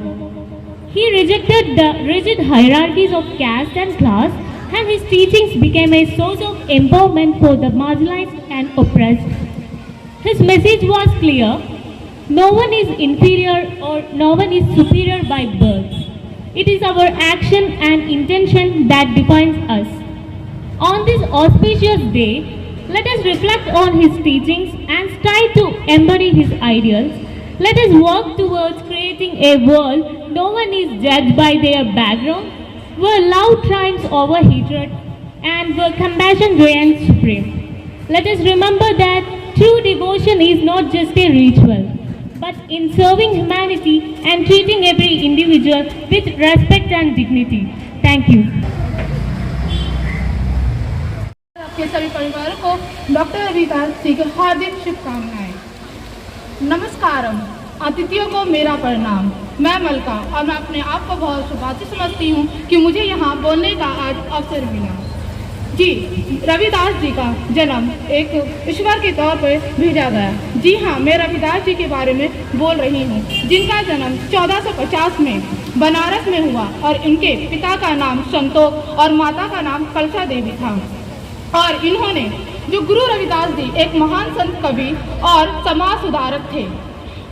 He rejected the rigid hierarchies of caste and class, and his teachings became a source of empowerment for the marginalized and oppressed. His message was clear: no one is inferior or no one is superior by birth. It is our action and intention that defines us. On this auspicious day, let us reflect on his teachings and strive to embody his ideals. Let us work towards creating a world no one is judged by their background, where love triumphs over hatred and where compassion reigns supreme. Let us remember that true devotion is not just a ritual, but in serving humanity and treating every individual with respect and dignity. Thank you. आपके सभी परिवारों को doctor Ravidas ji की हार्दिक शुभकामनाएं। नमस्कारम, अतिथियों को मेरा प्रणाम। मैं मलका और मैं अपने आप को बहुत सौभाग्य समझती हूँ कि मुझे यहाँ बोलने का आज अवसर मिला। जी, रविदास जी का जन्म एक ईश्वर के तौर पर भेजा गया। जी हाँ, मैं रविदास जी के बारे में बोल रही हूँ, जिनका जन्म 1450 में बनारस में हुआ और इनके पिता का नाम संतोष और माता का नाम कलसा देवी था। और इन्होंने जो गुरु रविदास जी एक महान संत, कवि और समाज सुधारक थे।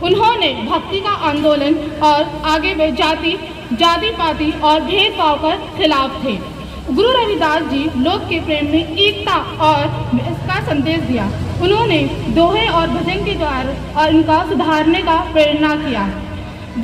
उन्होंने भक्ति का आंदोलन और आगे वे जाति पाति और भेदभाव के खिलाफ थे। गुरु रविदास जी लोक के प्रेम में एकता और इसका संदेश दिया। उन्होंने दोहे और भजन के द्वारा और इनका सुधारने का प्रेरणा किया।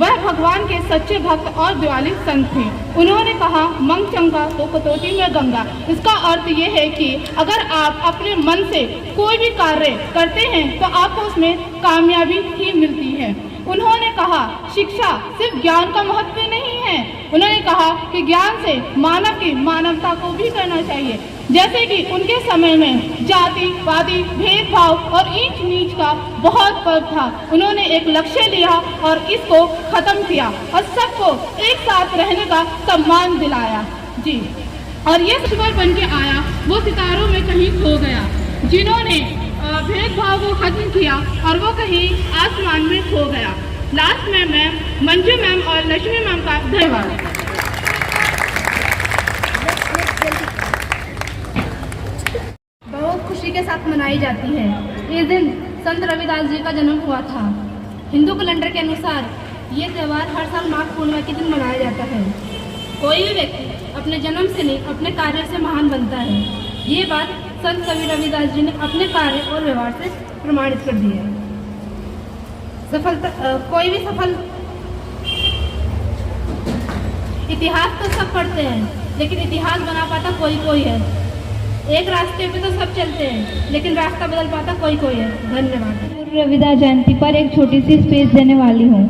वह भगवान के सच्चे भक्त और दिवाली संत थे। उन्होंने कहा, मंग चंगा तो कटौती में गंगा। इसका अर्थ ये है कि अगर आप अपने मन से कोई भी कार्य करते हैं तो आपको उसमें कामयाबी ही मिलती है। उन्होंने कहा, शिक्षा सिर्फ ज्ञान का महत्व नहीं है। उन्होंने कहा कि ज्ञान से मानव की मानवता को भी करना चाहिए। जैसे कि उनके समय में जाति वादी भेदभाव और ऊंच नीच का बहुत पर्व था। उन्होंने एक लक्ष्य लिया और इसको खत्म किया और सबको एक साथ रहने का सम्मान दिलाया। जी, और ये ईश्वर बन के आया, वो सितारों में कहीं खो गया। जिन्होंने भेदभाव को खत्म किया और वो कहीं आसमान में खो गया। लास्ट में मैं मंजू मैम और लक्ष्मी मैम का धन्यवाद। बहुत खुशी के साथ मनाई जाती है। ये दिन संत रविदास जी का जन्म हुआ था। हिंदू कैलेंडर के अनुसार ये त्यौहार हर साल माघ पूर्णिमा के दिन मनाया जाता है। कोई भी व्यक्ति अपने जन्म से नहीं अपने कार्य से महान बनता है। ये बात संत कवि रविदास जी ने अपने कार्य और व्यवहार से प्रमाणित कर दी है। कोई भी सफल इतिहास तो सब पढ़ते हैं, लेकिन इतिहास बना पाता कोई है। एक रास्ते पे तो सब चलते हैं, लेकिन रास्ता बदल पाता कोई है। धन्यवाद। गुरु रविदास जयंती पर एक छोटी सी स्पीच देने वाली हूँ।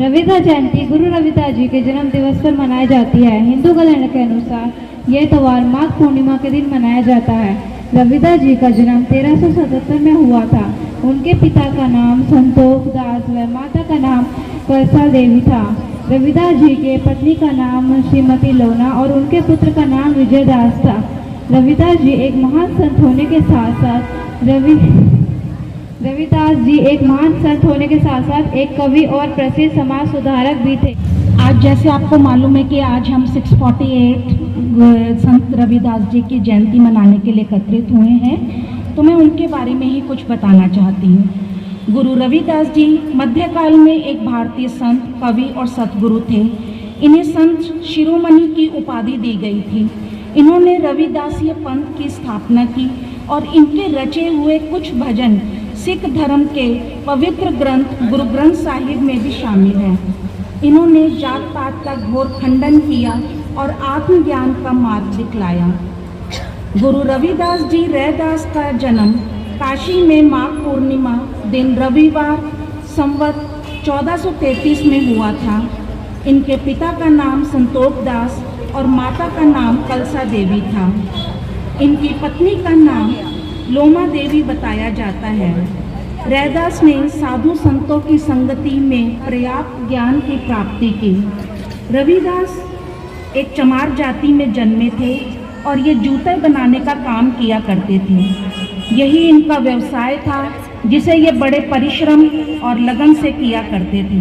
रविदास जयंती गुरु रविदास जी के जन्म दिवस पर मनाई जाती है। हिंदू कैलेंडर के अनुसार यह त्यौहार माघ पूर्णिमा के दिन मनाया जाता है। रविदास जी का जन्म 1377 में हुआ था। उनके पिता का नाम संतोष दास व माता का नाम कलसा देवी था। रविदास जी के पत्नी का नाम श्रीमती लोना और उनके पुत्र का नाम विजय दास था। रविदास जी एक महान संत होने के साथ साथ एक कवि और प्रसिद्ध समाज सुधारक भी थे। आज जैसे आपको मालूम है कि आज हम 648 संत रविदास जी की जयंती मनाने के लिए एकत्रित हुए हैं, तो मैं उनके बारे में ही कुछ बताना चाहती हूँ। गुरु रविदास जी मध्यकाल में एक भारतीय संत, कवि और सतगुरु थे। इन्हें संत शिरोमणि की उपाधि दी गई थी। इन्होंने रविदासीय पंथ की स्थापना की और इनके रचे हुए कुछ भजन सिख धर्म के पवित्र ग्रंथ गुरु ग्रंथ साहिब में भी शामिल हैं। इन्होंने जात पात का घोर खंडन किया और आत्मज्ञान का मार्ग दिखलाया। गुरु रविदास जी रैदास का जन्म काशी में माघ पूर्णिमा दिन रविवार संवत 1433 में हुआ था। इनके पिता का नाम संतोष दास और माता का नाम कलसा देवी था। इनकी पत्नी का नाम लोमा देवी बताया जाता है। रैदास ने साधु संतों की संगति में पर्याप्त ज्ञान की प्राप्ति की। रविदास एक चमार जाति में जन्मे थे और ये जूते बनाने का काम किया करते थे। यही इनका व्यवसाय था जिसे ये बड़े परिश्रम और लगन से किया करते थे।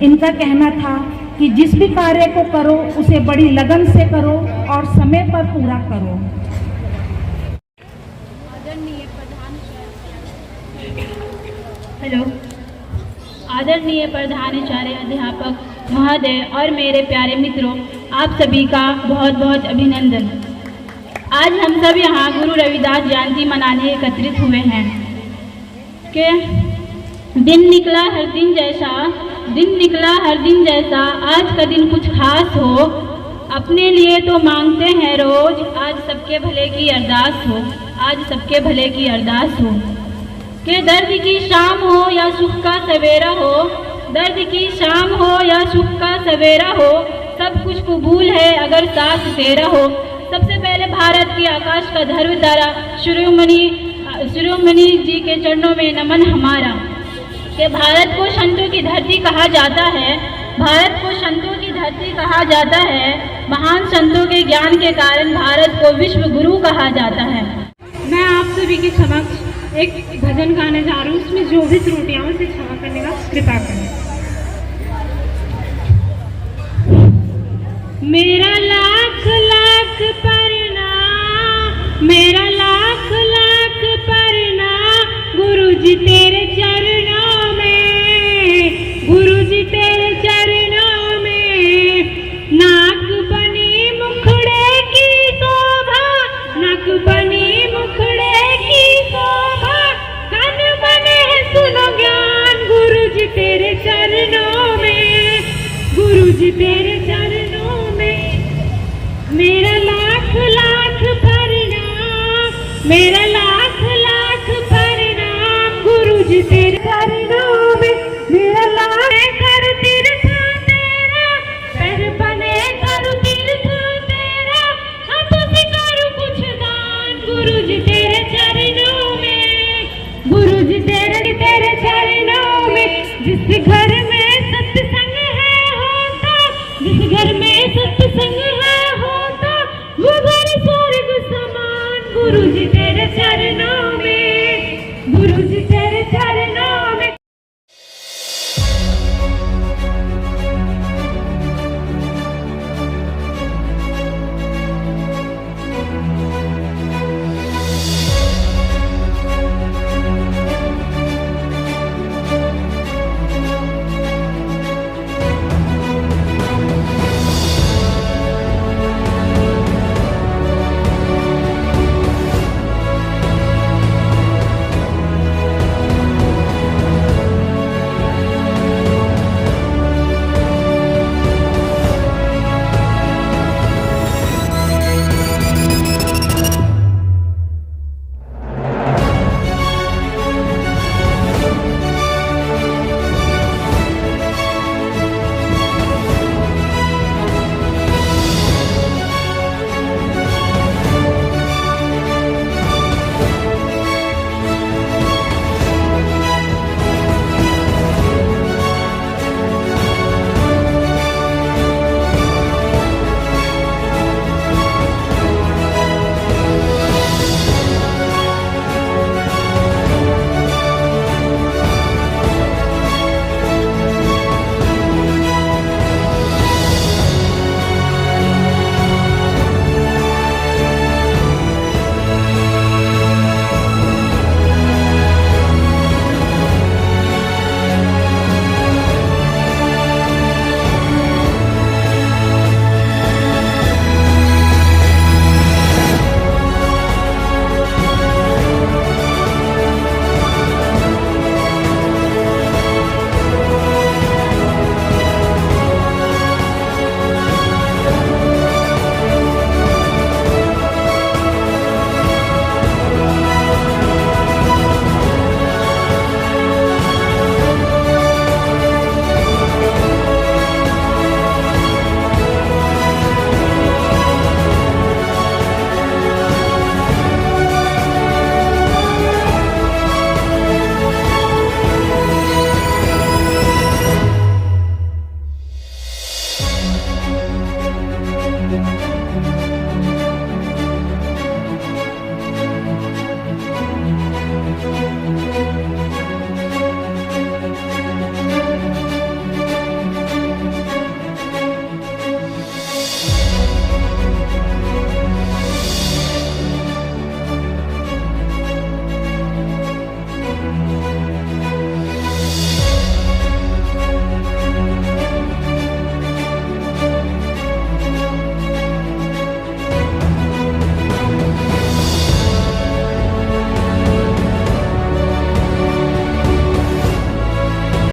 इनका कहना था कि जिस भी कार्य को करो उसे बड़ी लगन से करो और समय पर पूरा करो। हेलो, आदरणीय प्रधानाचार्य अध्यापक महोदय और मेरे प्यारे मित्रों, आप सभी का बहुत बहुत अभिनंदन। आज हम सब यहाँ गुरु रविदास जयंती मनाने एकत्रित हुए हैं कि दिन निकला हर दिन जैसा आज का दिन कुछ खास हो। अपने लिए तो मांगते हैं रोज, आज सबके भले की अरदास हो। कि दर्द की शाम हो या सुख का सवेरा हो, सब कुछ कबूल है अगर साथ तेरा हो। सबसे पहले भारत के आकाश का ध्रुव तारा शिरोमणि जी के चरणों में नमन हमारा। कि भारत को संतों की धरती कहा जाता है। महान संतों के ज्ञान के कारण भारत को विश्व गुरु कहा जाता है। मैं आप सभी के समक्ष एक भजन गाने जा रही हूँ, उसमें जो भी त्रुटियां उसे क्षमा करने का कृपा करें। मेरा लाख लाख प्रणाम गुरुजी तेरे चरणों में। नाक बनी मुखड़े की शोभा, कन बने सुनो ज्ञान गुरुजी तेरे चरणों में। मेरा लाख लाख प्रणाम गुरुजी तेरे चरणों में। मेरा लाख कर तीर्थ तेरा, पैर बने करूं तीर्थ तेरा, हाथों से करूं कुछ दान गुरुजी तेरे चरणों में। गुरुजी तेरे चरणों में। जिस घर में सत्संग है होता, जिस घर में सत्संग